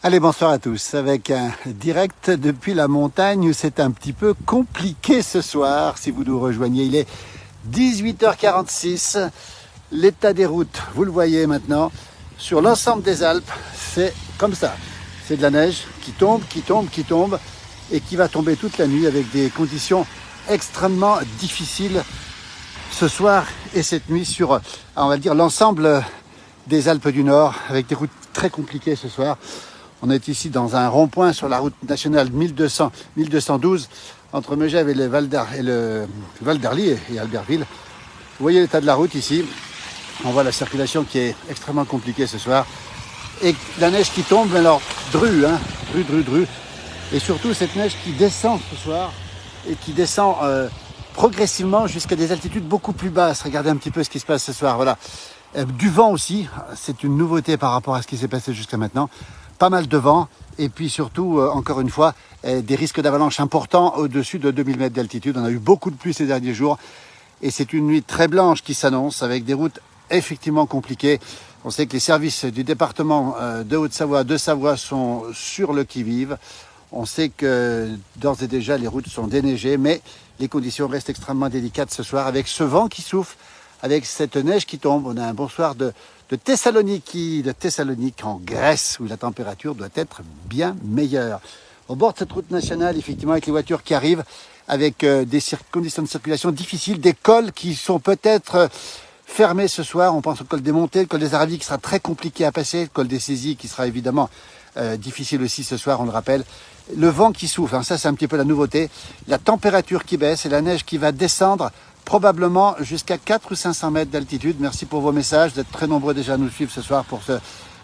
Allez, bonsoir à tous. Avec un direct depuis la montagne où c'est un petit peu compliqué ce soir. Si vous nous rejoignez, il est 18h46. L'état des routes, vous le voyez maintenant, sur l'ensemble des Alpes, c'est comme ça. C'est de la neige qui tombe et qui va tomber toute la nuit avec des conditions extrêmement difficiles ce soir et cette nuit sur, on va dire, l'ensemble des Alpes du Nord avec des routes très compliquées ce soir. On est ici dans un rond-point sur la route nationale 1212 entre Megève et le Val d'Arly et Albertville. Vous voyez l'état de la route ici. On voit la circulation qui est extrêmement compliquée ce soir. Et la neige qui tombe, mais alors dru. Et surtout cette neige qui descend ce soir et qui descend progressivement jusqu'à des altitudes beaucoup plus basses. Regardez un petit peu ce qui se passe ce soir. Voilà. Du vent aussi, c'est une nouveauté par rapport à ce qui s'est passé jusqu'à maintenant. Pas mal de vent et puis surtout, encore une fois, des risques d'avalanche importants au-dessus de 2000 mètres d'altitude. On a eu beaucoup de pluie ces derniers jours et c'est une nuit très blanche qui s'annonce avec des routes effectivement compliquées. On sait que les services du département de Haute-Savoie, de Savoie sont sur le qui-vive. On sait que d'ores et déjà les routes sont déneigées, mais les conditions restent extrêmement délicates ce soir avec ce vent qui souffle, avec cette neige qui tombe. On a un bonsoir de Thessalonique en Grèce, où la température doit être bien meilleure. Au bord de cette route nationale, effectivement, avec les voitures qui arrivent, avec des conditions de circulation difficiles, des cols qui sont peut-être fermés ce soir. On pense au col des Montées, le col des Aravis qui sera très compliqué à passer, le col des Saisies qui sera évidemment difficile aussi ce soir, on le rappelle. Le vent qui souffle, ça c'est un petit peu la nouveauté. La température qui baisse et la neige qui va descendre probablement jusqu'à 400 ou 500 mètres d'altitude. Merci pour vos messages, d'être très nombreux déjà à nous suivre ce soir pour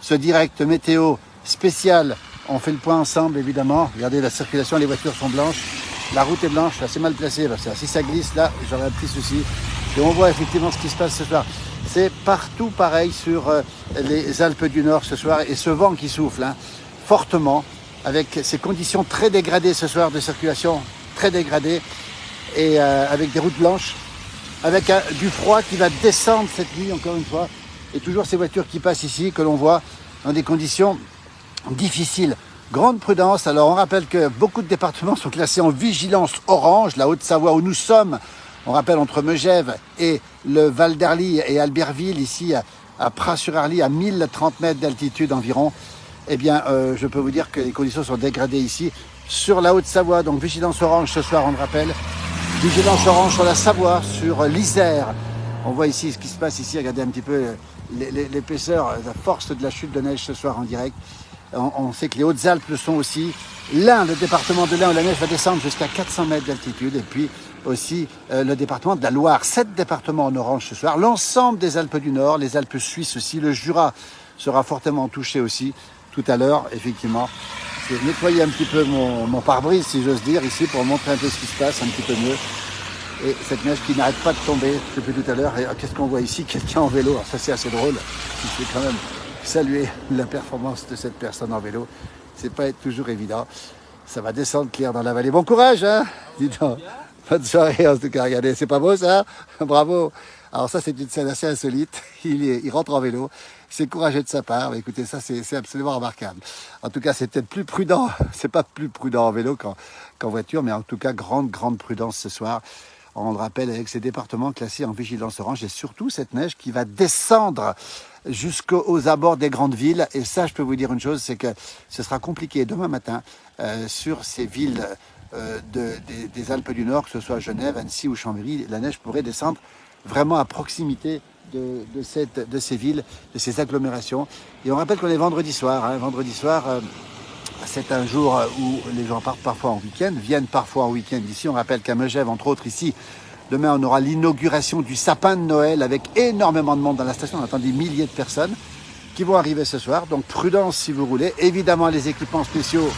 ce direct météo spécial. On fait le point ensemble, évidemment. Regardez la circulation, les voitures sont blanches. La route est blanche, assez mal placée. Si ça glisse, là, j'aurai un petit souci. Et on voit effectivement ce qui se passe ce soir. C'est partout pareil sur les Alpes du Nord ce soir. Et ce vent qui souffle fortement, avec ces conditions très dégradées ce soir de circulation, très dégradées, et avec des routes blanches, avec du froid qui va descendre cette nuit, encore une fois, et toujours ces voitures qui passent ici, que l'on voit dans des conditions difficiles. Grande prudence. Alors, on rappelle que beaucoup de départements sont classés en vigilance orange. La Haute-Savoie, où nous sommes, on rappelle, entre Megève et le Val d'Arly et Albertville, ici à Pras-sur-Arly, à 1030 mètres d'altitude environ, eh bien, je peux vous dire que les conditions sont dégradées ici, sur la Haute-Savoie. Donc, vigilance orange ce soir, on le rappelle. Vigilance orange sur la Savoie, sur l'Isère. On voit ici ce qui se passe ici. Regardez un petit peu l'épaisseur, la force de la chute de neige ce soir en direct. On sait que les Hautes-Alpes le sont aussi. L'Ain, le département de l'Ain où la neige va descendre jusqu'à 400 mètres d'altitude. Et puis aussi le département de la Loire. 7 départements en orange ce soir. L'ensemble des Alpes du Nord, les Alpes suisses aussi. Le Jura sera fortement touché aussi tout à l'heure, effectivement. Je vais nettoyer un petit peu mon pare-brise, si j'ose dire, ici, pour montrer un peu ce qui se passe, un petit peu mieux. Et cette neige qui n'arrête pas de tomber depuis tout à l'heure. Et qu'est-ce qu'on voit ici? Quelqu'un en vélo. Alors ça, c'est assez drôle. Je vais quand même saluer la performance de cette personne en vélo. C'est pas toujours évident. Ça va descendre clair dans la vallée. Bon courage, hein? Dis donc. Bonne soirée, en tout cas. Regardez, c'est pas beau, ça? Bravo. Alors ça, c'est une scène assez insolite. Il rentre en vélo. C'est courageux de sa part. Mais écoutez, ça, c'est absolument remarquable. En tout cas, c'est peut-être plus prudent. C'est pas plus prudent en vélo qu'en voiture, mais en tout cas, grande prudence ce soir. On le rappelle, avec ces départements classés en vigilance orange et surtout cette neige qui va descendre jusqu'aux abords des grandes villes. Et ça, je peux vous dire une chose, c'est que ce sera compliqué demain matin sur ces villes des Alpes du Nord, que ce soit Genève, Annecy ou Chambéry. La neige pourrait descendre vraiment à proximité de ces villes, de ces agglomérations. Et on rappelle qu'on est vendredi soir. Vendredi soir, c'est un jour où les gens partent parfois en week-end, viennent parfois en week-end ici. On rappelle qu'à Megève, entre autres ici, demain on aura l'inauguration du sapin de Noël avec énormément de monde dans la station. On attend des milliers de personnes qui vont arriver ce soir. Donc prudence si vous roulez. Évidemment, les équipements spéciaux,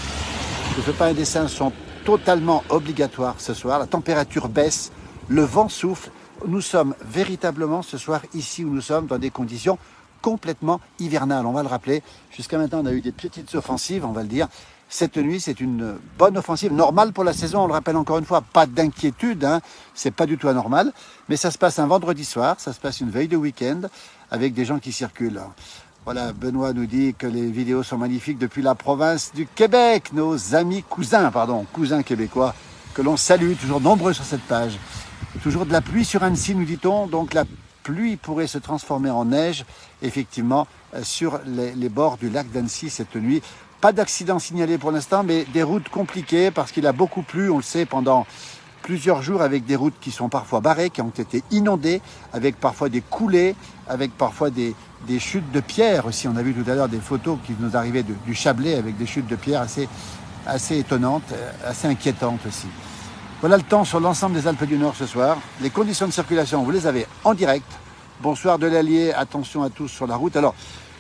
je ne fais pas un dessin, sont totalement obligatoires ce soir. La température baisse, le vent souffle. Nous sommes véritablement ce soir ici où nous sommes dans des conditions complètement hivernales. On va le rappeler. Jusqu'à maintenant, on a eu des petites offensives, on va le dire. Cette nuit, c'est une bonne offensive, normale pour la saison. On le rappelle encore une fois, pas d'inquiétude, c'est pas du tout anormal. Mais ça se passe un vendredi soir, ça se passe une veille de week-end avec des gens qui circulent Voilà, Benoît nous dit que les vidéos sont magnifiques depuis la province du Québec. Nos amis cousins québécois, que l'on salue, toujours nombreux sur cette page. Toujours de la pluie sur Annecy, nous dit-on. Donc la pluie pourrait se transformer en neige, effectivement, sur les bords du lac d'Annecy cette nuit. Pas d'accident signalé pour l'instant, mais des routes compliquées parce qu'il a beaucoup plu, on le sait, pendant plusieurs jours, avec des routes qui sont parfois barrées, qui ont été inondées, avec parfois des coulées, avec parfois des chutes de pierres aussi. On a vu tout à l'heure des photos qui nous arrivaient du Chablais avec des chutes de pierres assez étonnantes, assez inquiétantes aussi. Voilà le temps sur l'ensemble des Alpes du Nord ce soir. Les conditions de circulation, vous les avez en direct. Bonsoir de l'Allier, attention à tous sur la route. Alors,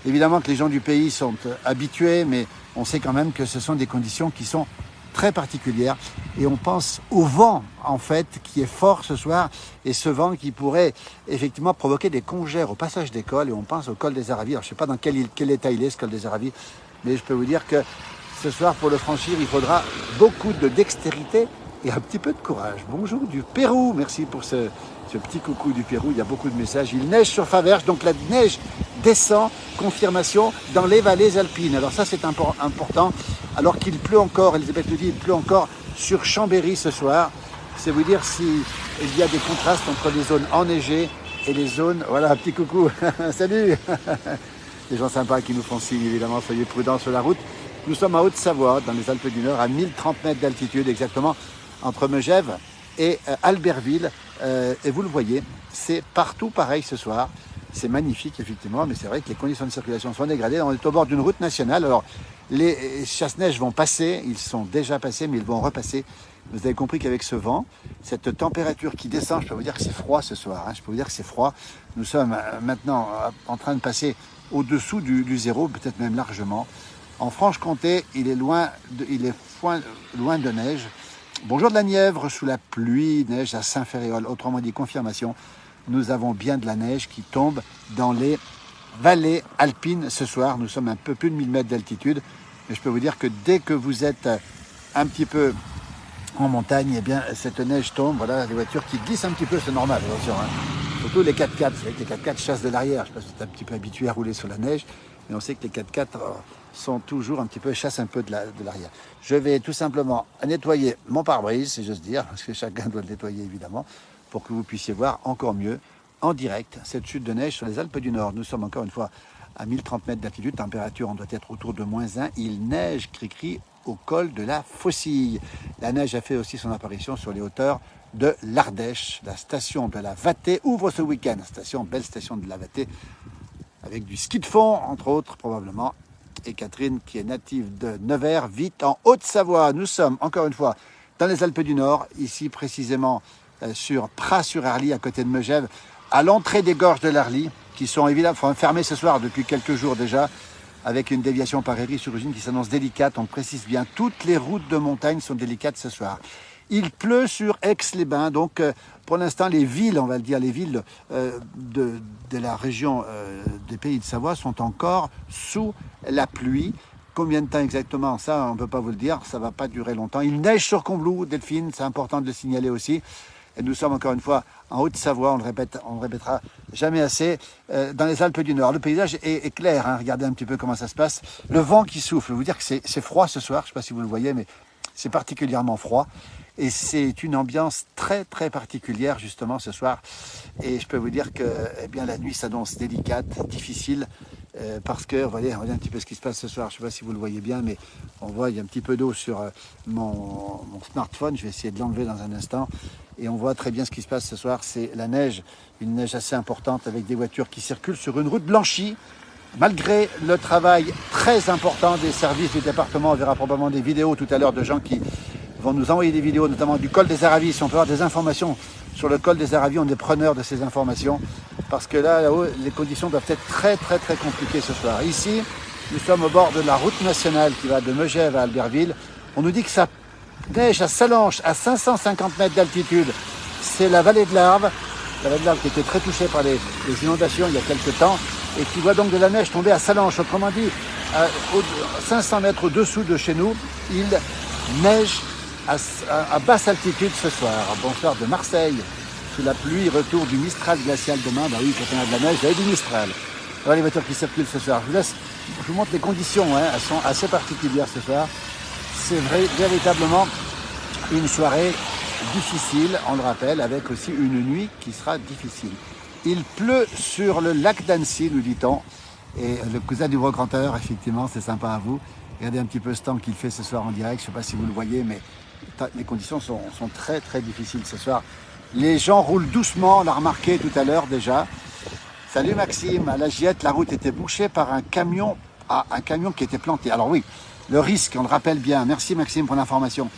évidemment que les gens du pays sont habitués, mais on sait quand même que ce sont des conditions qui sont très particulière et on pense au vent en fait qui est fort ce soir et ce vent qui pourrait effectivement provoquer des congères au passage des cols et on pense au col des Aravis. Alors je ne sais pas dans quel état il est ce col des Aravis, mais je peux vous dire que ce soir pour le franchir il faudra beaucoup de dextérité et un petit peu de courage. Bonjour du Pérou, merci pour ce petit coucou du Pérou, il y a beaucoup de messages. Il neige sur Faverges, donc la neige descend, confirmation, dans les vallées alpines. Alors ça c'est important, alors qu'il pleut encore, Elisabeth nous dit, il pleut encore sur Chambéry ce soir. C'est vous dire s'il y a des contrastes entre les zones enneigées et les zones... Voilà, un petit coucou, salut. Les gens sympas qui nous font signe, évidemment, soyez prudents sur la route. Nous sommes à Haute-Savoie, dans les Alpes du Nord, à 1030 mètres d'altitude exactement, entre Megève et Albertville. Et vous le voyez, c'est partout pareil ce soir. C'est magnifique, effectivement, mais c'est vrai que les conditions de circulation sont dégradées. On est au bord d'une route nationale. Alors, les chasse-neige vont passer. Ils sont déjà passés, mais ils vont repasser. Vous avez compris qu'avec ce vent, cette température qui descend, je peux vous dire que c'est froid ce soir. Je peux vous dire que c'est froid. Nous sommes maintenant en train de passer au-dessous du zéro, peut-être même largement. En Franche-Comté, il est loin de neige. Bonjour de la Nièvre, sous la pluie, neige à Saint-Ferréol. Autrement dit, confirmation, nous avons bien de la neige qui tombe dans les vallées alpines ce soir. Nous sommes un peu plus de 1000 mètres d'altitude. Mais je peux vous dire que dès que vous êtes un petit peu en montagne, eh bien, cette neige tombe. Voilà, les voitures qui glissent un petit peu, c'est normal, attention. Surtout les 4x4. C'est vrai que les 4x4 chassent de l'arrière. Je ne sais pas si vous êtes un petit peu habitué à rouler sur la neige. Mais on sait que les 4x4 sont toujours un petit peu, chassent un peu de l'arrière. Je vais tout simplement nettoyer mon pare-brise, si j'ose dire, parce que chacun doit le nettoyer évidemment, pour que vous puissiez voir encore mieux, en direct, cette chute de neige sur les Alpes du Nord. Nous sommes encore une fois à 1030 mètres d'altitude, température, on doit être autour de -1. Il neige cri-cri au col de la Faucille. La neige a fait aussi son apparition sur les hauteurs de l'Ardèche. La station de la Vatée ouvre ce week-end. Belle station de la Vatée, avec du ski de fond, entre autres, probablement. Et Catherine, qui est native de Nevers, vit en Haute-Savoie. Nous sommes, encore une fois, dans les Alpes du Nord, ici précisément sur Pras-sur-Arly, à côté de Megève, à l'entrée des gorges de l'Arly, qui sont évidemment fermées ce soir depuis quelques jours déjà, avec une déviation par Éry-sur-Ugine qui s'annonce délicate. On précise bien, toutes les routes de montagne sont délicates ce soir. Il pleut sur Aix-les-Bains, donc pour l'instant les villes, on va le dire, les villes de la région des Pays de Savoie sont encore sous la pluie. Combien de temps exactement, ça on ne peut pas vous le dire, ça ne va pas durer longtemps. Il neige sur Combloux, Delphine, c'est important de le signaler aussi. Et nous sommes encore une fois en Haute-Savoie, on le répétera jamais assez, dans les Alpes du Nord. Le paysage est clair, hein, regardez un petit peu comment ça se passe. Le vent qui souffle, je vais vous dire que c'est froid ce soir, je ne sais pas si vous le voyez, mais c'est particulièrement froid. Et c'est une ambiance très très particulière justement ce soir. Et je peux vous dire que eh bien, la nuit s'annonce délicate, difficile, parce que, regardez un petit peu ce qui se passe ce soir. Je ne sais pas si vous le voyez bien, mais on voit, il y a un petit peu d'eau sur mon smartphone. Je vais essayer de l'enlever dans un instant. Et on voit très bien ce qui se passe ce soir. C'est la neige, une neige assez importante avec des voitures qui circulent sur une route blanchie. Malgré le travail très important des services du département, on verra probablement des vidéos tout à l'heure de gens qui vont nous envoyer des vidéos, notamment du col des Aravis. Si on peut avoir des informations sur le col des Aravis, on est preneur de ces informations, parce que là-haut, les conditions doivent être très très très compliquées ce soir. Ici, nous sommes au bord de la route nationale qui va de Megève à Albertville. On nous dit que ça neige à Sallanches, à 550 mètres d'altitude. C'est la vallée de l'Arve qui était très touchée par les inondations il y a quelques temps, et qui voit donc de la neige tomber à Sallanches. Autrement dit, à 500 mètres au-dessous de chez nous, il neige à basse altitude ce soir. Bonsoir de Marseille, sous la pluie, retour du Mistral glacial demain. Bah oui, quand on a de la neige, il y a du Mistral. Voilà les voitures qui circulent ce soir. Je vous montre les conditions, hein. Elles sont assez particulières ce soir. C'est véritablement une soirée difficile, on le rappelle, avec aussi une nuit qui sera difficile. Il pleut sur le lac d'Annecy, nous dit-on. Et le cousin du brocanteur, effectivement, c'est sympa à vous. Regardez un petit peu ce temps qu'il fait ce soir en direct. Je ne sais pas si vous le voyez, mais les conditions sont très très difficiles ce soir. Les gens roulent doucement, on l'a remarqué tout à l'heure déjà. Salut Maxime, à la Giette, la route était bouchée par un camion qui était planté. Alors oui, le risque, on le rappelle bien, merci Maxime pour l'information.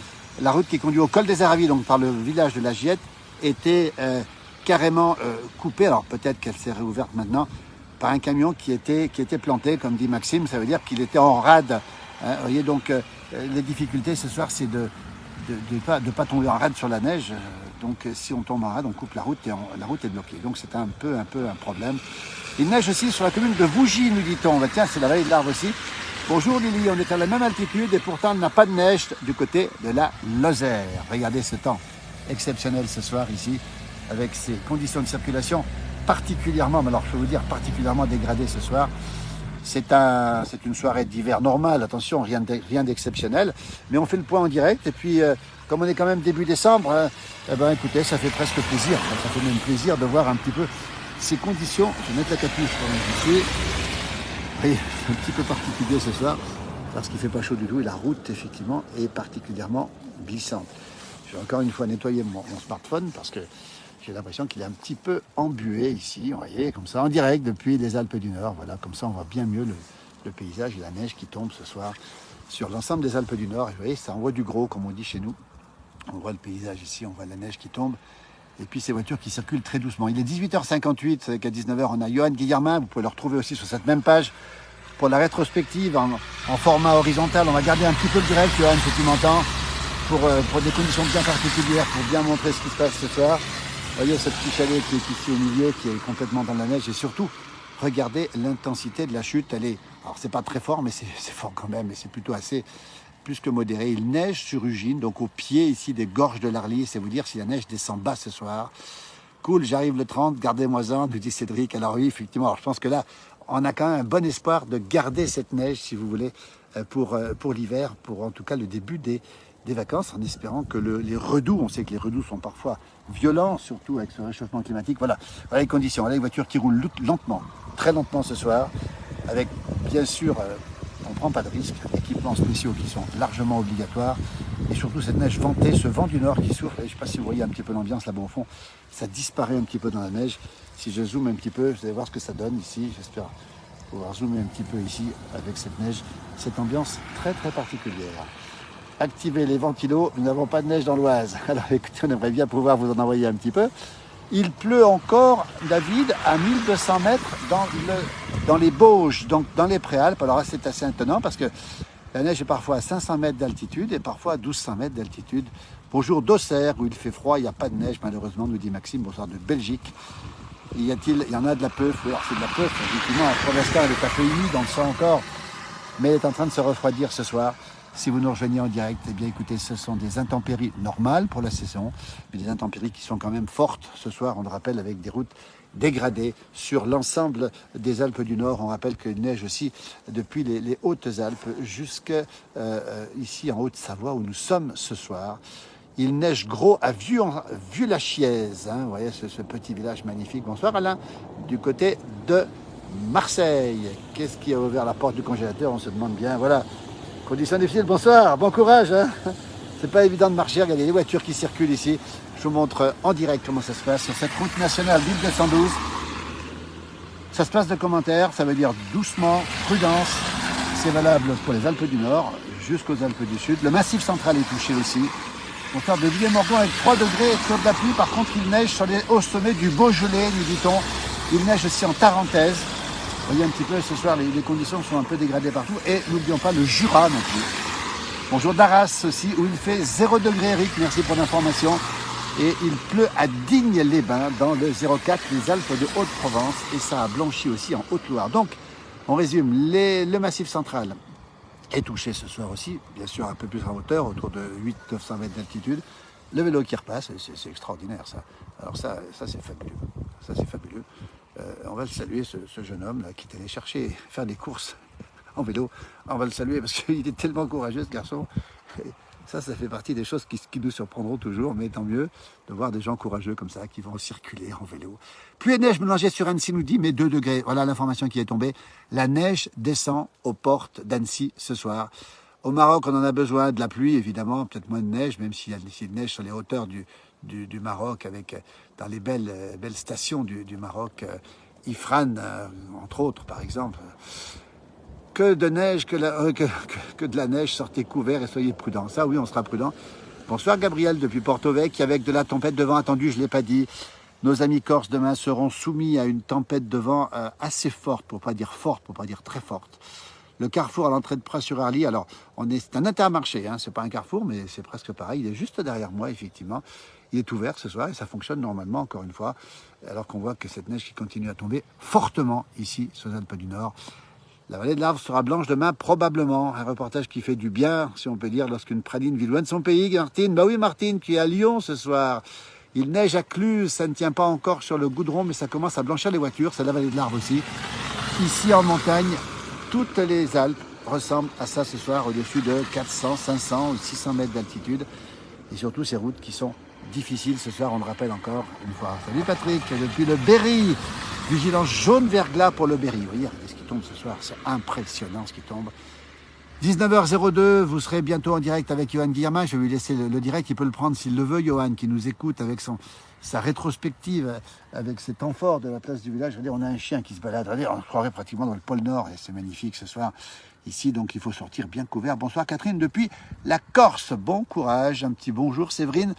La route qui conduit au col des Aravis, donc par le village de la Giette, était carrément coupée. Alors peut-être qu'elle s'est réouverte maintenant par un camion qui était planté, comme dit Maxime, ça veut dire qu'il était en rade. Hein, vous voyez, donc les difficultés ce soir, c'est de pas tomber en rade sur la neige. Donc si on tombe en rade, on coupe la route et la route est bloquée. Donc c'est un peu un problème. Il neige aussi sur la commune de Vougy, nous dit-on. Bah, tiens, c'est la vallée de l'Arve aussi. Bonjour Lily, on est à la même altitude et pourtant on n'a pas de neige du côté de la Lozère. Regardez ce temps exceptionnel ce soir ici, avec ces conditions de circulation particulièrement, mais alors je peux vous dire particulièrement dégradées ce soir. C'est une soirée d'hiver normale, attention, rien d'exceptionnel, mais on fait le point en direct et puis comme on est quand même début décembre, eh ben, écoutez, ça fait presque plaisir, ça fait même plaisir de voir un petit peu ces conditions. Je vais mettre la capuche pour vous ici. Oui, c'est un petit peu particulier ce soir, parce qu'il ne fait pas chaud du tout et la route, effectivement, est particulièrement glissante. Je vais encore une fois nettoyer mon smartphone parce que j'ai l'impression qu'il est un petit peu embué ici, vous voyez, comme ça, en direct depuis les Alpes du Nord. Voilà, comme ça, on voit bien mieux le paysage et la neige qui tombe ce soir sur l'ensemble des Alpes du Nord. Et vous voyez, ça envoie du gros, comme on dit chez nous. On voit le paysage ici, on voit la neige qui tombe. Et puis ces voitures qui circulent très doucement. Il est 18h58, c'est qu'à 19h, on a Johan Guillermin. Vous pouvez le retrouver aussi sur cette même page pour la rétrospective en format horizontal. On va garder un petit peu le direct, Johan, si tu m'entends, pour des conditions bien particulières, pour bien montrer ce qui se passe ce soir. Vous voyez ce petit chalet qui est ici au milieu, qui est complètement dans la neige. Et surtout, regardez l'intensité de la chute. Alors c'est pas très fort, mais c'est fort quand même. Et c'est plutôt assez plus que modéré. Il neige sur Ugine, donc au pied ici des gorges de l'Arly. C'est vous dire si la neige descend bas ce soir. Cool, j'arrive le 30, gardez-moi-en, nous dit Cédric. Alors oui, effectivement, alors je pense que là, on a quand même un bon espoir de garder cette neige, si vous voulez, pour l'hiver, pour en tout cas le début des vacances, en espérant que les redoux, on sait que les redoux sont parfois violents, surtout avec ce réchauffement climatique. Voilà les conditions. Voilà les voitures qui roulent lentement, très lentement ce soir, avec bien sûr, on ne prend pas de risque, équipements spéciaux qui sont largement obligatoires, et surtout cette neige ventée, ce vent du nord qui souffle. Je ne sais pas si vous voyez un petit peu l'ambiance là-bas au fond, ça disparaît un petit peu dans la neige. Si je zoome un petit peu, vous allez voir ce que ça donne ici. J'espère pouvoir zoomer un petit peu ici avec cette neige, cette ambiance très particulière. Activez les ventilos, nous n'avons pas de neige dans l'Oise. Alors écoutez, on aimerait bien pouvoir vous en envoyer un petit peu. Il pleut encore, David, à 1200 mètres dans les Bauges, donc dans les Préalpes. Alors là, c'est assez étonnant parce que la neige est parfois à 500 mètres d'altitude et parfois à 1200 mètres d'altitude. Bonjour d'Auxerre, où il fait froid, il n'y a pas de neige malheureusement, nous dit Maxime. Bonsoir de Belgique. Il y en a de la peuf, oui, alors c'est de la peuf, effectivement. Pour l'instant, elle est un peu humide, on le sent encore, mais elle est en train de se refroidir ce soir. Si vous nous rejoignez en direct, eh bien écoutez, ce sont des intempéries normales pour la saison, mais des intempéries qui sont quand même fortes ce soir, on le rappelle, avec des routes dégradées sur l'ensemble des Alpes du Nord. On rappelle qu'il neige aussi depuis les Hautes-Alpes jusqu'à ici en Haute-Savoie où nous sommes ce soir. Il neige gros à Vieux-la-Chièze, hein, vous voyez ce petit village magnifique. Bonsoir Alain, du côté de Marseille. Qu'est-ce qui a ouvert la porte du congélateur? On se demande bien, voilà. Conditions difficiles, bonsoir, bon courage. Hein, c'est pas évident de marcher, regardez les voitures qui circulent ici. Je vous montre en direct comment ça se passe sur cette route nationale 1212. Ça se passe de commentaires, ça veut dire doucement, prudence. C'est valable pour les Alpes du Nord jusqu'aux Alpes du Sud. Le Massif central est touché aussi. On sort de Villemorgon avec 3 degrés sur de la pluie. Par contre, il neige sur les hauts sommets du Beaujolais, nous dit-on. Il neige aussi en Tarentaise. Vous voyez un petit peu ce soir, les conditions sont un peu dégradées partout. Et n'oublions pas le Jura non plus. Bonjour d'Arras aussi, où il fait 0 degré, Eric, merci pour l'information. Et il pleut à Digne-les-Bains, dans le 04, les Alpes de Haute-Provence. Et ça a blanchi aussi en Haute-Loire. Donc, on résume, le Massif central est touché ce soir aussi, bien sûr un peu plus en hauteur, autour de 800-900 mètres d'altitude. Le vélo qui repasse, c'est extraordinaire ça. Alors ça c'est fabuleux. Ça c'est fabuleux. On va le saluer, ce jeune homme là, qui est allé faire des courses en vélo. On va le saluer parce qu'il est tellement courageux, ce garçon. Ça fait partie des choses qui nous surprendront toujours, mais tant mieux de voir des gens courageux comme ça qui vont circuler en vélo. Pluie et neige mélangées sur Annecy, nous dit, mais 2 degrés. Voilà l'information qui est tombée. La neige descend aux portes d'Annecy ce soir. Au Maroc, on en a besoin de la pluie, évidemment, peut-être moins de neige, même s'il y a de neige sur les hauteurs du Maroc, dans les belles stations du Maroc, Ifrane, entre autres, par exemple. Que de neige, que de la neige, sortez couverts et soyez prudents. Ça, oui, on sera prudents. Bonsoir Gabriel, depuis Porto Vecchio, avec de la tempête de vent attendue, je ne l'ai pas dit. Nos amis corses demain seront soumis à une tempête de vent assez forte, pour pas dire très forte. Le carrefour à l'entrée de Pras-sur-Arly, alors c'est un Intermarché, hein, c'est pas un carrefour, mais c'est presque pareil. Il est juste derrière moi, effectivement. Il est ouvert ce soir et ça fonctionne normalement, encore une fois, alors qu'on voit que cette neige qui continue à tomber fortement ici, sur les Alpes du Nord. La vallée de l'Arve sera blanche demain, probablement. Un reportage qui fait du bien, si on peut dire, lorsqu'une praline vit loin de son pays. Martine, bah oui, Martine, qui est à Lyon ce soir. Il neige à Cluse, ça ne tient pas encore sur le goudron, mais ça commence à blanchir les voitures. C'est la vallée de l'Arve aussi. Ici, en montagne, toutes les Alpes ressemblent à ça ce soir, au-dessus de 400, 500 ou 600 mètres d'altitude. Et surtout, ces routes qui sont difficiles ce soir, on le rappelle encore une fois. Salut Patrick, depuis le Berry. Vigilance jaune verglas pour le Berry. Vous voyez, ce qui tombe ce soir, c'est impressionnant ce qui tombe. 19h02, vous serez bientôt en direct avec Johan Guillermin. Je vais lui laisser le direct, il peut le prendre s'il le veut, Johan, qui nous écoute avec sa rétrospective, avec cet amphore de la place du village. Regardez, on a un chien qui se balade. Regardez, on se croirait pratiquement dans le pôle Nord et c'est magnifique ce soir. Ici, donc, il faut sortir bien couvert. Bonsoir Catherine, depuis la Corse. Bon courage, un petit bonjour Séverine.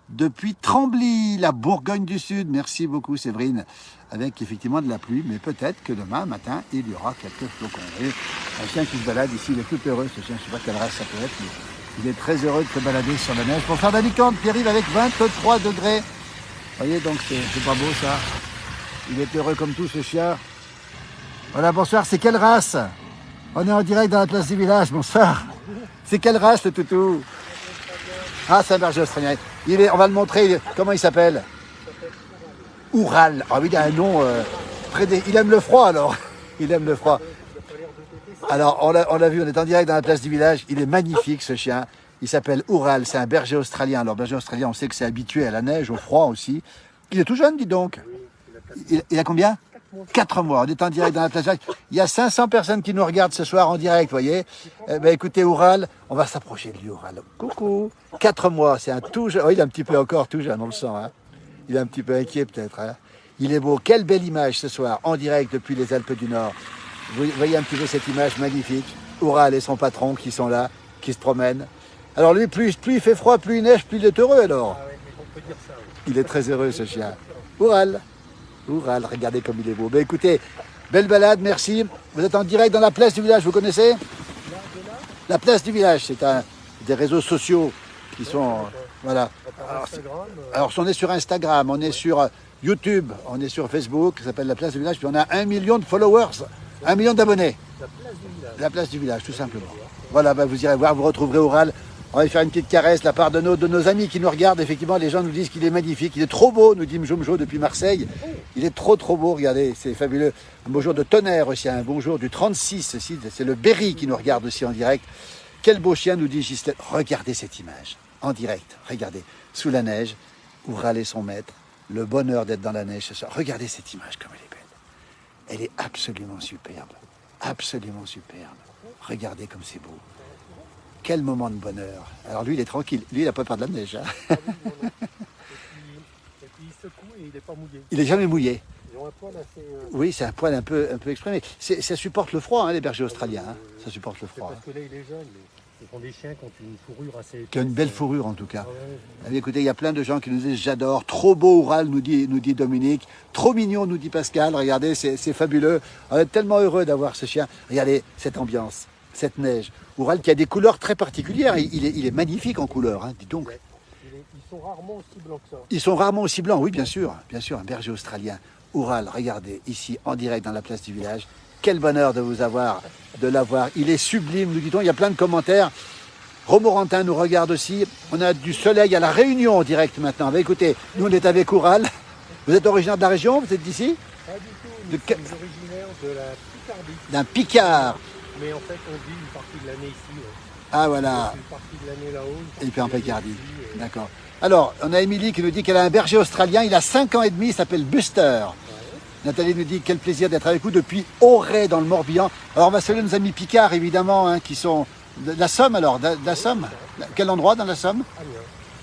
Depuis Trembly, la Bourgogne du Sud. Merci beaucoup Séverine. Avec effectivement de la pluie, mais peut-être que demain matin, il y aura quelques flocons. Un chien qui se balade ici, il est tout heureux ce chien, je ne sais pas quelle race ça peut être, mais il est très heureux de se balader sur la neige. Pour faire d'Alicante, qui arrive avec 23 degrés. Vous voyez, donc c'est pas beau ça. Il est heureux comme tout ce chien. Voilà, bonsoir, c'est quelle race? On est en direct dans la place du village, bonsoir. C'est quelle race le toutou? Ah, c'est un berger australien. On va le montrer. Comment il s'appelle? Oural. Ah oui, il a un nom il aime le froid alors. Il aime le froid. Alors, on l'a vu, on est en direct dans la place du village. Il est magnifique ce chien. Il s'appelle Oural. C'est un berger australien. Alors, berger australien, on sait que c'est habitué à la neige, au froid aussi. Il est tout jeune, dis donc. Il a combien? 4 mois. On est en direct dans la place. Il y a 500 personnes qui nous regardent ce soir en direct, vous voyez. Écoutez, Oural, on va s'approcher de lui, Oural. Coucou. 4 mois, c'est un tout jeune. Oh, il est un petit peu encore tout jeune, on le sent. Hein. Il est un petit peu inquiet peut-être. Hein. Il est beau. Quelle belle image ce soir, en direct depuis les Alpes du Nord. Vous voyez un petit peu cette image magnifique. Oural et son patron qui sont là, qui se promènent. Alors lui, plus il fait froid, plus il neige, plus il est heureux alors. Ah ouais, mais on peut dire ça, oui. Il est très heureux ce chien. Oural. Oural, regardez comme il est beau. Écoutez, belle balade, merci. Vous êtes en direct dans la place du village, vous connaissez? La place du village, c'est des réseaux sociaux qui sont... Voilà. Alors, on est sur Instagram, on est sur YouTube, on est sur Facebook, ça s'appelle la place du village, puis on a 1 million de followers, 1 million d'abonnés. La place du village, tout simplement. Voilà, vous irez voir, vous retrouverez Oural. On va faire une petite caresse de la part de nos amis qui nous regardent. Effectivement, les gens nous disent qu'il est magnifique. Il est trop beau, nous dit Mjomjo depuis Marseille. Il est trop beau, regardez, c'est fabuleux. Un bonjour de Tonnerre aussi, un bonjour du 36 aussi. C'est le Berry qui nous regarde aussi en direct. Quel beau chien, nous dit Gisèle. Regardez cette image, en direct. Regardez, sous la neige, Oural et son maître. Le bonheur d'être dans la neige ce soir. Regardez cette image, comme elle est belle. Elle est absolument superbe. Absolument superbe. Regardez comme c'est beau. Quel moment de bonheur. Alors lui, il est tranquille. Lui, il n'a pas peur de la neige. Hein. Et puis il secoue et il n'est pas mouillé. Il n'est jamais mouillé. Ils ont un poil assez... Oui, c'est un poil un peu exprimé. Ça supporte le froid, hein, les bergers australiens. Hein. Ça supporte le froid. Parce que là, il est jeune. Ce sont des chiens qui ont une fourrure assez épaisse. Qui ont une belle fourrure, en tout cas. Ah ouais. Écoutez, il y a plein de gens qui nous disent « J'adore. Trop beau, Oural, nous dit Dominique. Trop mignon, nous dit Pascal. Regardez, c'est fabuleux. On est tellement heureux d'avoir ce chien. Regardez cette ambiance. Cette neige. Oural qui a des couleurs très particulières. Il est magnifique en couleurs, hein, dis donc. Ils sont rarement aussi blancs que ça. Ils sont rarement aussi blancs, oui, bien sûr. Bien sûr, un berger australien. Oural, regardez, ici, en direct dans la place du village. Quel bonheur de l'avoir. Il est sublime, nous dit-on. Il y a plein de commentaires. Romorantin nous regarde aussi. On a du soleil à La Réunion en direct maintenant. Écoutez, nous, on est avec Oural. Vous êtes originaire de la région? Vous êtes d'ici? Pas du tout. nous sommes originaires de la Picardie. D'un Picard. Mais en fait, on vit une partie de l'année ici. Ah voilà. Une partie de l'année là-haut. Et puis en Picardie. D'accord. Alors, on a Émilie qui nous dit qu'elle a un berger australien. Il a 5 ans et demi, il s'appelle Buster. Nathalie nous dit quel plaisir d'être avec vous depuis Auray dans le Morbihan. Alors on va saluer nos amis Picard évidemment, hein, qui sont de la Somme alors, de la Somme. Quel endroit dans la Somme?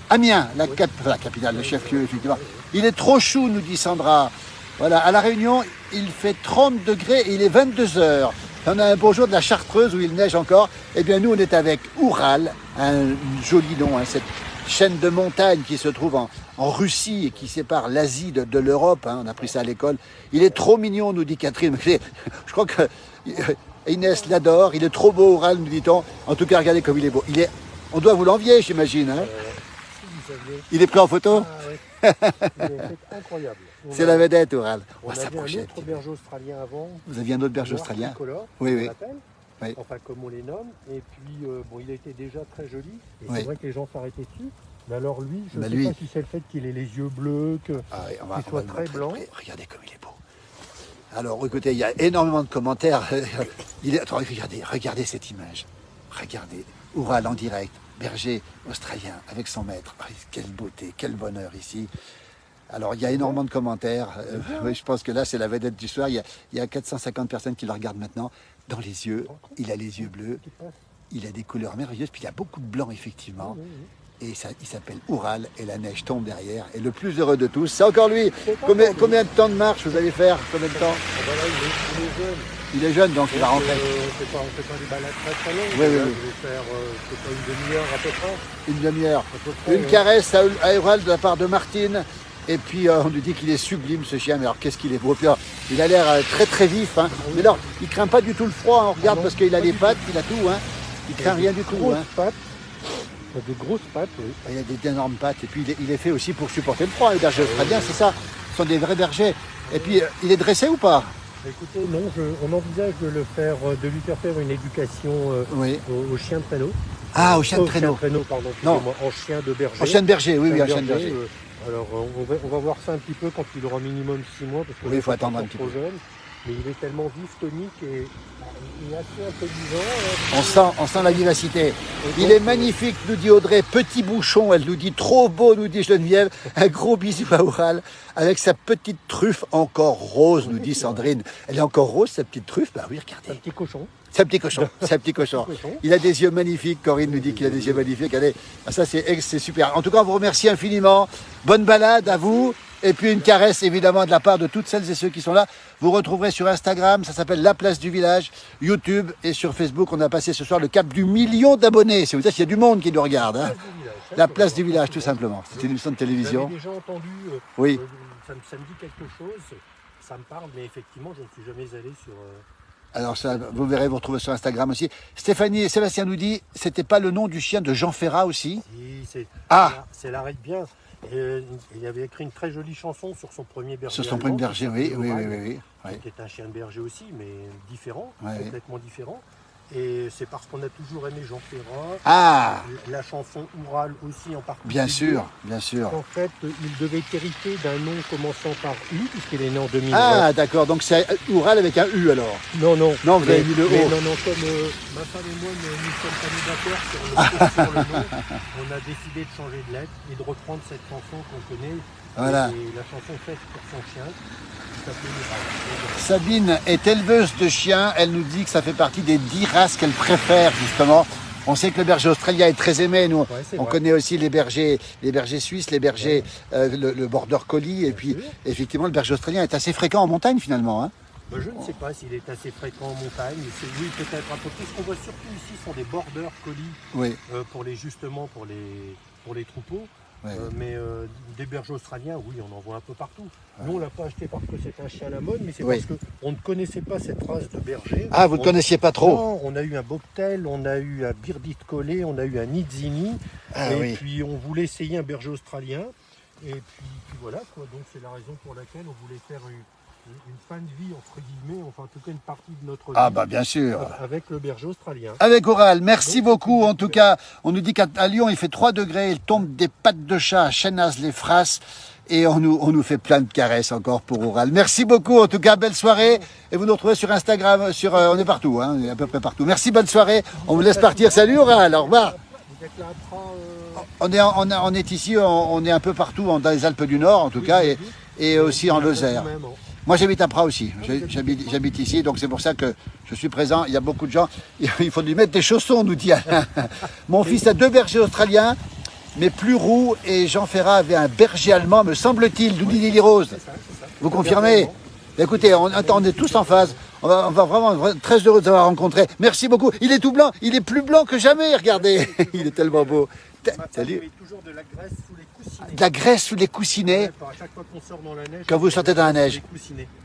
Amiens, la capitale, le chef-lieu effectivement. Il est trop chou, nous dit Sandra. Voilà, à La Réunion, il fait 30 degrés et il est 22 heures. On a un beau jour de la Chartreuse où il neige encore. Eh bien nous on est avec Oural, un joli nom, hein, cette chaîne de montagnes qui se trouve en Russie et qui sépare l'Asie de l'Europe. Hein, on a pris ça à l'école. Il est trop mignon, nous dit Catherine. Je crois que Inès l'adore. Il est trop beau, Oural, nous dit-on. En tout cas, regardez comme il est beau. On doit vous l'envier, j'imagine. Hein. Il est pris en photo. Ah, ouais. C'est incroyable. C'est la vedette, Oural. On avait un autre berger australien avant. Vous aviez un autre berger australien? Tricolore, oui, oui. Oui. Enfin, comme on les nomme. Et puis, bon, il était déjà très joli. Et oui. c'est vrai que les gens s'arrêtaient dessus. Mais alors lui, je ne sais pas si c'est le fait qu'il ait les yeux bleus, qu'il soit très blanc. Regardez comme il est beau. Alors, écoutez, il y a énormément de commentaires. Attends, regardez cette image. Regardez, Oural en direct, berger australien avec son maître. Quelle beauté, quel bonheur ici. Alors, il y a énormément de commentaires. Oui, je pense que là, c'est la vedette du soir. Il y a 450 personnes qui le regardent maintenant. Dans les yeux, il a les yeux bleus. Il a des couleurs merveilleuses. Puis il y a beaucoup de blanc, effectivement. Et ça, il s'appelle Oural et la neige tombe derrière. Et le plus heureux de tous, c'est encore lui. Combien de temps de marche vous allez faire? Combien de temps? Voilà, il est jeune. Il est jeune, donc il va rentrer. On fait pas des balades très longues. Oui, oui, je vais faire une demi-heure à peu près. Une demi-heure. Une caresse à Oural de la part de Martine. Et puis on lui dit qu'il est sublime ce chien. Mais alors qu'est-ce qu'il est beau. Puis, alors, il a l'air très très vif. Hein. Mais alors, il craint pas du tout le froid. On regarde parce qu'il a les pattes, il a tout. Hein. Il craint rien du tout. Hein. Il a des grosses pattes, oui. Il a d'énormes pattes. Et puis il est fait aussi pour supporter le froid. Les bergers australiens, c'est ça. Ce sont des vrais bergers. Et puis il est dressé ou pas? Écoutez, non, on envisage de lui faire faire une éducation au chien de traîneau. Ah, au chien de traîneau. Pardon, non. En chien de berger. En chien de berger, oui, en chien de berger. Alors on va voir ça un petit peu quand il aura minimum 6 mois. Parce que il faut attendre un petit peu. Jeune, mais il est tellement vif, tonique et assez intelligent. On sent la vivacité. Il est magnifique, nous dit Audrey. Petit bouchon, elle nous dit trop beau, nous dit Geneviève. Un gros bisou à Oural avec sa petite truffe encore rose, nous dit Sandrine. Elle est encore rose, sa petite truffe? Bah oui, regardez. C'est un petit cochon. C'est un petit cochon, c'est un petit cochon. Il a des yeux magnifiques, Corinne nous dit qu'il a des yeux magnifiques. Allez, ça c'est super. En tout cas, on vous remercie infiniment. Bonne balade à vous. Et puis une caresse évidemment de la part de toutes celles et ceux qui sont là. Vous retrouverez sur Instagram, ça s'appelle La Place du Village, YouTube et sur Facebook. On a passé ce soir le cap du 1 million d'abonnés. C'est vous dire qu'il y a du monde qui nous regarde. Hein. La Place du Village, tout simplement. C'est une émission de télévision. J'avais déjà entendu, oui. Ça me dit quelque chose, ça me parle, mais effectivement, je ne suis jamais allé sur... Alors ça, vous verrez, vous retrouvez sur Instagram aussi. Stéphanie et Sébastien nous dit, c'était pas le nom du chien de Jean Ferrat aussi? Si, c'est l'arrête bien. Il avait écrit une très jolie chanson sur son premier berger. Sur son premier berger, oui. Qui est un chien de berger aussi, mais différent, complètement différent. Et c'est parce qu'on a toujours aimé Jean Ferrat. Ah, la chanson Oural aussi en particulier. Bien sûr, bien sûr. En fait, il devait hériter d'un nom commençant par U, puisqu'il est né en 2009. Ah, d'accord, donc c'est Oural avec un U alors? Non, non. Non, vous avez mis le O. Non, comme ma femme et moi, nous sommes pas d'accord sur le nom, on a décidé de changer de lettre et de reprendre cette chanson qu'on connaît. Voilà. Et la chanson faite pour son chien. Sabine est éleveuse de chiens. Elle nous dit que ça fait partie des 10 races qu'elle préfère justement. On sait que le berger australien est très aimé. Nous, on connaît aussi les bergers suisses, les bergers, le border collie. Et puis, effectivement, le berger australien est assez fréquent en montagne finalement. Hein. Je ne sais pas s'il est assez fréquent en montagne. Oui, peut-être un peu plus. Ce qu'on voit surtout ici sont des border collie pour les troupeaux. Mais des bergers australiens, oui, on en voit un peu partout. Nous, on ne l'a pas acheté parce que c'est un chien à la mode, mais c'est parce qu'on ne connaissait pas cette race de berger. Ah, vous ne connaissiez pas trop? Non, on a eu un bobtail, on a eu un birdie collé, on a eu un itzini. Puis on voulait essayer un berger australien. Et puis voilà, quoi. Donc c'est la raison pour laquelle on voulait faire une fin de vie, entre guillemets, enfin en tout cas une partie de notre vie. Ah bah bien sûr. Avec le berger australien. Avec Oural, merci beaucoup. En tout cas, on nous dit qu'à Lyon, il fait 3 degrés, il tombe des pattes de chat à Chénaz-les-Frasses. et on nous fait plein de caresses encore pour Oural. Merci beaucoup, en tout cas, belle soirée. Et vous nous retrouvez sur Instagram, on est partout, hein, on est à peu près partout. Merci, bonne soirée. On vous laisse partir. Salut Oural, au revoir. On est ici, on est un peu partout, dans les Alpes du Nord en tout cas, et aussi en Lozère. Moi j'habite à Pras aussi, j'habite ici, donc c'est pour ça que je suis présent. Il y a beaucoup de gens, il faut lui mettre des chaussons, nous dit Alain. Mon fils a 2 bergers australiens, mais plus roux, et Jean Ferrat avait un berger allemand, me semble-t-il, nous dit Lily Rose. Vous confirmez? Écoutez, on est tous en phase. On va vraiment très heureux de vous avoir rencontré. Merci beaucoup. Il est tout blanc, il est plus blanc que jamais, regardez. Il est tellement beau. Salut. Toujours de la graisse sous les coussinets. De la graisse sous les coussinets. Ouais, à chaque fois qu'on sort dans la neige. Quand vous sortez dans la neige.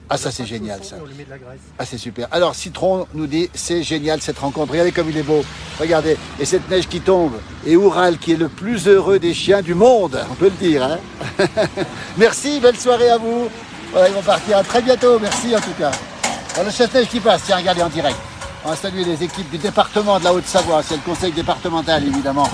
Ah, ça c'est génial ça. On lui met de la graisse. Ah, c'est super. Alors Citron nous dit c'est génial cette rencontre. Regardez comme il est beau. Regardez. Et cette neige qui tombe. Et Oural qui est le plus heureux des chiens du monde. On peut le dire. Hein. Merci. Belle soirée à vous. Voilà, ils vont partir. À très bientôt. Merci en tout cas. Alors, le chasse-neige qui passe. Tiens, regardez en direct. On va saluer les équipes du département de la Haute-Savoie. C'est le conseil départemental évidemment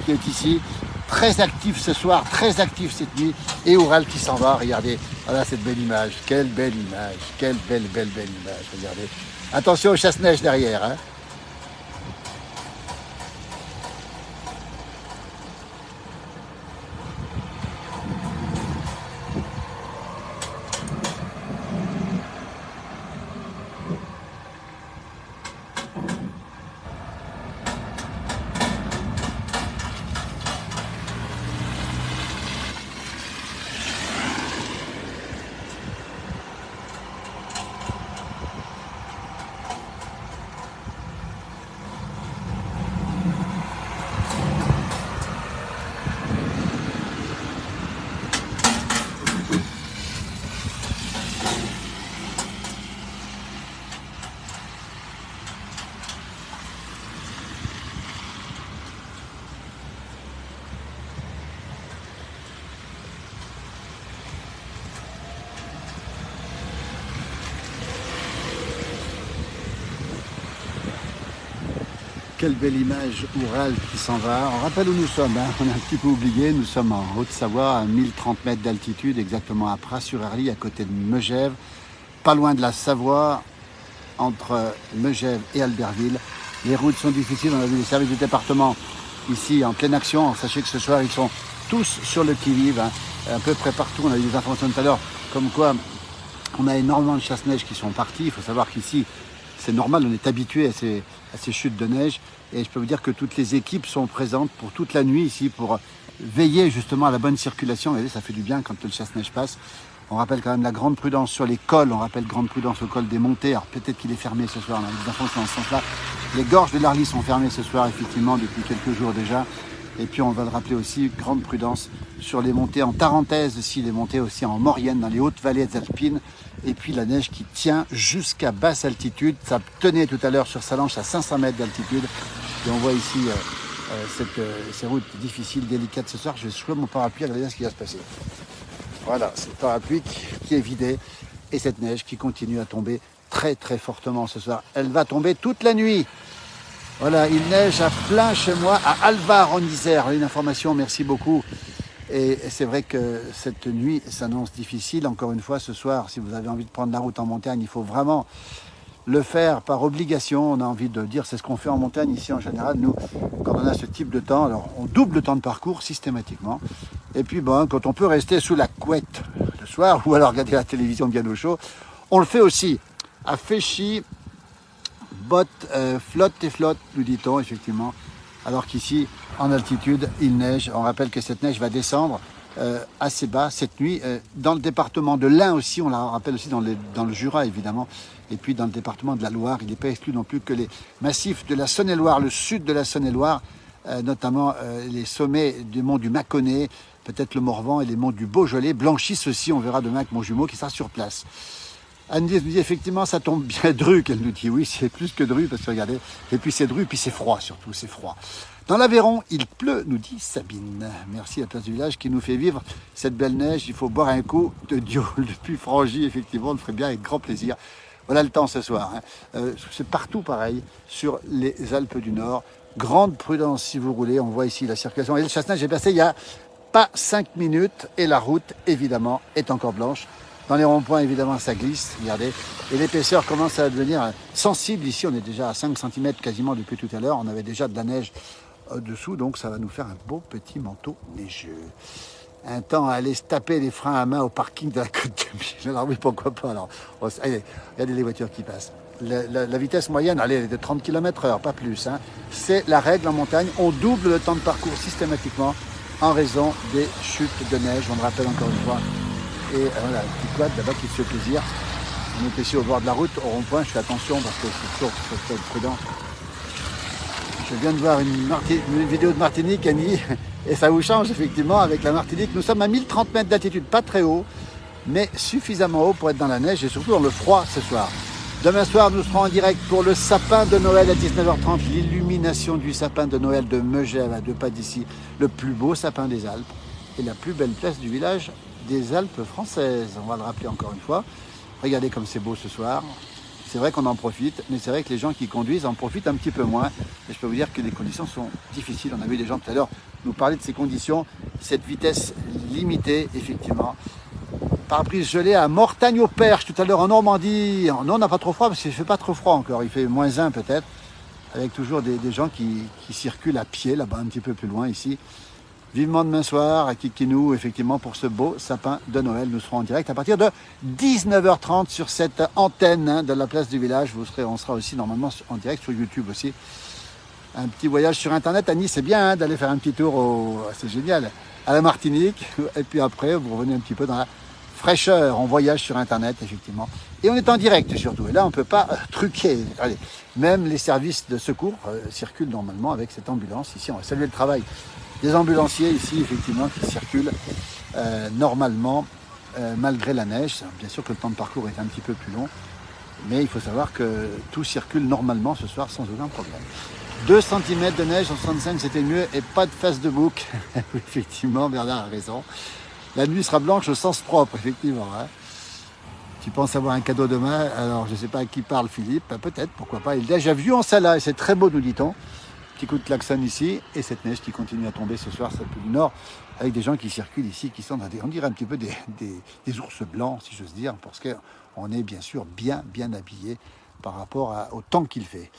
qui est ici. Très actif ce soir, très actif cette nuit. Et Oural qui s'en va, regardez. Voilà cette belle image. Quelle belle image. Quelle belle image. Regardez. Attention au chasse-neige derrière. Hein. Quelle belle image, Oural qui s'en va. On rappelle où nous sommes, hein. On a un petit peu oublié, nous sommes en Haute-Savoie, à 1030 mètres d'altitude, exactement à Pras-sur-Arly, à côté de Megève, pas loin de la Savoie, entre Megève et Albertville. Les routes sont difficiles, on a vu les services du département ici en pleine action. Sachez que ce soir, ils sont tous sur le qui-vive, hein. À peu près partout. On a eu des informations tout à l'heure, comme quoi on a énormément de chasse-neige qui sont partis. Il faut savoir qu'ici, c'est normal, on est habitué à ces chutes de neige. Et je peux vous dire que toutes les équipes sont présentes pour toute la nuit ici pour veiller justement à la bonne circulation. Vous voyez, ça fait du bien quand le chasse-neige passe. On rappelle quand même la grande prudence sur les cols. On rappelle grande prudence au col des montées. Alors peut-être qu'il est fermé ce soir. On a des informations dans ce sens-là. Les gorges de l'Arly sont fermées ce soir, effectivement, depuis quelques jours déjà. Et puis on va le rappeler aussi, grande prudence sur les montées en Tarentaise, aussi les montées aussi en Maurienne, dans les hautes vallées alpines. Et puis la neige qui tient jusqu'à basse altitude. Ça tenait tout à l'heure sur Salanches à 500 mètres d'altitude. Et on voit ici ces routes difficiles, délicates ce soir. Je vais choisir mon parapluie, regardez ce qui va se passer. Voilà, c'est le parapluie qui est vidé. Et cette neige qui continue à tomber très très fortement ce soir. Elle va tomber toute la nuit. Voilà, il neige à plein chez moi, à Alvar en Isère. Une information, merci beaucoup. Et c'est vrai que cette nuit s'annonce difficile. Encore une fois, ce soir, si vous avez envie de prendre la route en montagne, il faut vraiment le faire par obligation. On a envie de dire, c'est ce qu'on fait en montagne ici en général. Nous, quand on a ce type de temps, alors on double le temps de parcours systématiquement. Et puis, bon, quand on peut rester sous la couette le soir, ou alors regarder la télévision bien au chaud, on le fait aussi à Féchy. Bottes, flotte et flotte, nous dit-on, effectivement. Alors qu'ici, en altitude, il neige. On rappelle que cette neige va descendre assez bas cette nuit. Dans le département de l'Ain aussi, on la rappelle aussi dans le Jura, évidemment. Et puis dans le département de la Loire, il n'est pas exclu non plus que les massifs de la Saône-et-Loire, le sud de la Saône-et-Loire, notamment les sommets du mont du Mâconnais, peut-être le Morvan et les monts du Beaujolais, blanchissent aussi, on verra demain avec mon jumeau qui sera sur place. Anne-Lise nous dit effectivement ça tombe bien dru, qu'elle nous dit. Oui, c'est plus que dru parce que regardez, et puis c'est dru, puis c'est froid surtout, c'est froid. Dans l'Aveyron, il pleut, nous dit Sabine. Merci à la place du village qui nous fait vivre cette belle neige. Il faut boire un coup de Diol depuis Frangy, effectivement, on le ferait bien avec grand plaisir. Voilà le temps ce soir. Hein. C'est partout pareil, sur les Alpes du Nord. Grande prudence si vous roulez. On voit ici la circulation. Et le chasse-neige est passé il y a pas 5 minutes et la route, évidemment, est encore blanche. Dans les ronds-points, évidemment, ça glisse, regardez. Et l'épaisseur commence à devenir sensible. Ici, on est déjà à 5 cm quasiment depuis tout à l'heure. On avait déjà de la neige dessous, donc ça va nous faire un beau petit manteau neigeux. Un temps à aller se taper les freins à main au parking de la Côte de Mille. Alors oui, pourquoi pas. Alors, allez, regardez les voitures qui passent. La vitesse moyenne, allez, elle est de 30 km/h, pas plus. Hein. C'est la règle en montagne. On double le temps de parcours systématiquement en raison des chutes de neige. On le rappelle encore une fois. Et voilà, un petit quad là-bas qui se fait plaisir. On est ici au bord de la route, au rond-point. Je fais attention parce que c'est toujours faut être prudent. Je viens de voir une vidéo de Martinique, Annie, et ça vous change effectivement avec la Martinique. Nous sommes à 1030 mètres d'altitude, pas très haut, mais suffisamment haut pour être dans la neige et surtout dans le froid ce soir. Demain soir, nous serons en direct pour le sapin de Noël à 19h30, l'illumination du sapin de Noël de Megève, à 2 pas d'ici, le plus beau sapin des Alpes et la plus belle place du village des Alpes françaises. On va le rappeler encore une fois. Regardez comme c'est beau ce soir. C'est vrai qu'on en profite, mais c'est vrai que les gens qui conduisent en profitent un petit peu moins. Et je peux vous dire que les conditions sont difficiles. On a vu des gens tout à l'heure nous parler de ces conditions, cette vitesse limitée, effectivement. Pare-brise gelé à Mortagne-au-Perche, tout à l'heure en Normandie. Non, on n'a pas trop froid, parce qu'il ne fait pas trop froid encore. Il fait -1 peut-être, avec toujours des gens qui circulent à pied, là-bas, un petit peu plus loin, ici. Vivement demain soir à Kikinou, effectivement, pour ce beau sapin de Noël. Nous serons en direct à partir de 19h30 sur cette antenne de la place du village. On sera aussi normalement en direct sur YouTube aussi. Un petit voyage sur Internet. Annie, c'est bien d'aller faire un petit tour, c'est génial, à la Martinique. Et puis après, vous revenez un petit peu dans la fraîcheur. On voyage sur Internet, effectivement. Et on est en direct surtout. Et là, on ne peut pas truquer. Allez. Même les services de secours circulent normalement avec cette ambulance. Ici, on va saluer le travail des ambulanciers ici, effectivement, qui circulent normalement, malgré la neige. Bien sûr que le temps de parcours est un petit peu plus long, mais il faut savoir que tout circule normalement ce soir sans aucun problème. 2 cm de neige en 65, c'était mieux, et pas de face de bouc. Effectivement, Bernard a raison. La nuit sera blanche au sens propre, effectivement. Hein. Tu penses avoir un cadeau demain? Alors, je ne sais pas à qui parle Philippe, peut-être, pourquoi pas. Il neige à Vieux-en-Sala, et c'est très beau, nous dit-on. Petit coup de klaxon ici, et cette neige qui continue à tomber ce soir, ça peut du nord, avec des gens qui circulent ici, qui sont dans on dirait un petit peu des ours blancs, si j'ose dire, parce qu'on est bien sûr bien habillé par rapport au temps qu'il fait.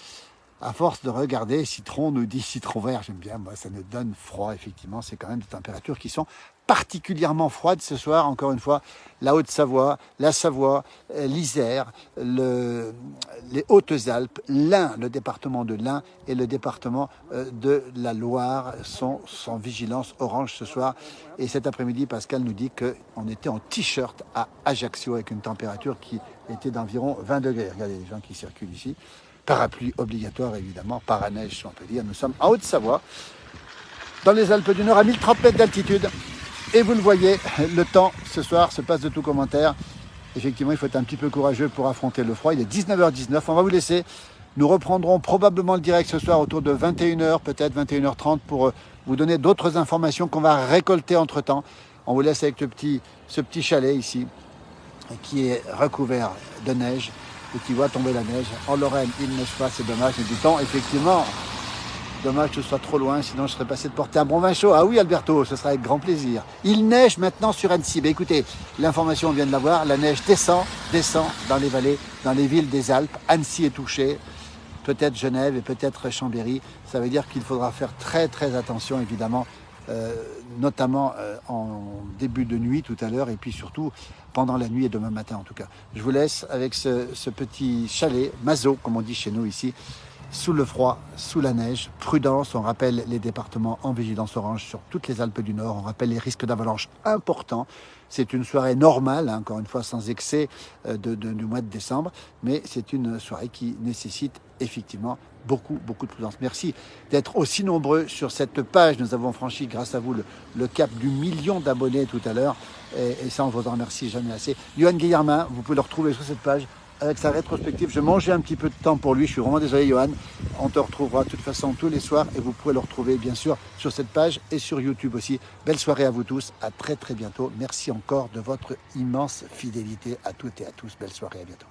À force de regarder, Citron nous dit Citron vert, j'aime bien, moi ça nous donne froid, effectivement, c'est quand même des températures qui sont particulièrement froides ce soir, encore une fois, la Haute-Savoie, la Savoie, l'Isère, les Hautes-Alpes, l'Ain, le département de l'Ain et le département de la Loire sont en vigilance orange ce soir. Et cet après-midi, Pascal nous dit qu'on était en t-shirt à Ajaccio avec une température qui était d'environ 20 degrés. Regardez les gens qui circulent ici. Parapluie obligatoire, évidemment, paraneige, si on peut dire. Nous sommes en Haute-Savoie, dans les Alpes du Nord, à 1030 mètres d'altitude. Et vous le voyez, le temps, ce soir, se passe de tout commentaire. Effectivement, il faut être un petit peu courageux pour affronter le froid. Il est 19h19, on va vous laisser. Nous reprendrons probablement le direct ce soir autour de 21h, peut-être 21h30, pour vous donner d'autres informations qu'on va récolter entre-temps. On vous laisse avec ce petit chalet ici, qui est recouvert de neige. Et qui voit tomber la neige. En Lorraine, il ne neige pas, c'est dommage. Et du temps, effectivement, dommage que ce soit trop loin, sinon je serais passé de porter un bon vin chaud. Ah oui, Alberto, ce sera avec grand plaisir. Il neige maintenant sur Annecy. Ben, écoutez, l'information, on vient de l'avoir. La neige descend dans les vallées, dans les villes des Alpes. Annecy est touchée, peut-être Genève et peut-être Chambéry. Ça veut dire qu'il faudra faire très attention, évidemment, notamment en début de nuit tout à l'heure et puis surtout pendant la nuit et demain matin en tout cas. Je vous laisse avec ce petit chalet, Mazo comme on dit chez nous ici, sous le froid, sous la neige. Prudence, on rappelle les départements en vigilance orange sur toutes les Alpes du Nord, on rappelle les risques d'avalanche importants. C'est une soirée normale, hein, encore une fois sans excès du mois de décembre, mais c'est une soirée qui nécessite effectivement beaucoup de prudence. Merci d'être aussi nombreux sur cette page. Nous avons franchi, grâce à vous, le cap du 1 million d'abonnés tout à l'heure. Et ça, on vous en remercie jamais assez. Johan Guillermin, vous pouvez le retrouver sur cette page avec sa rétrospective. Je mangeais un petit peu de temps pour lui. Je suis vraiment désolé, Johan. On te retrouvera de toute façon tous les soirs. Et vous pouvez le retrouver, bien sûr, sur cette page et sur YouTube aussi. Belle soirée à vous tous. À très bientôt. Merci encore de votre immense fidélité à toutes et à tous. Belle soirée, à bientôt.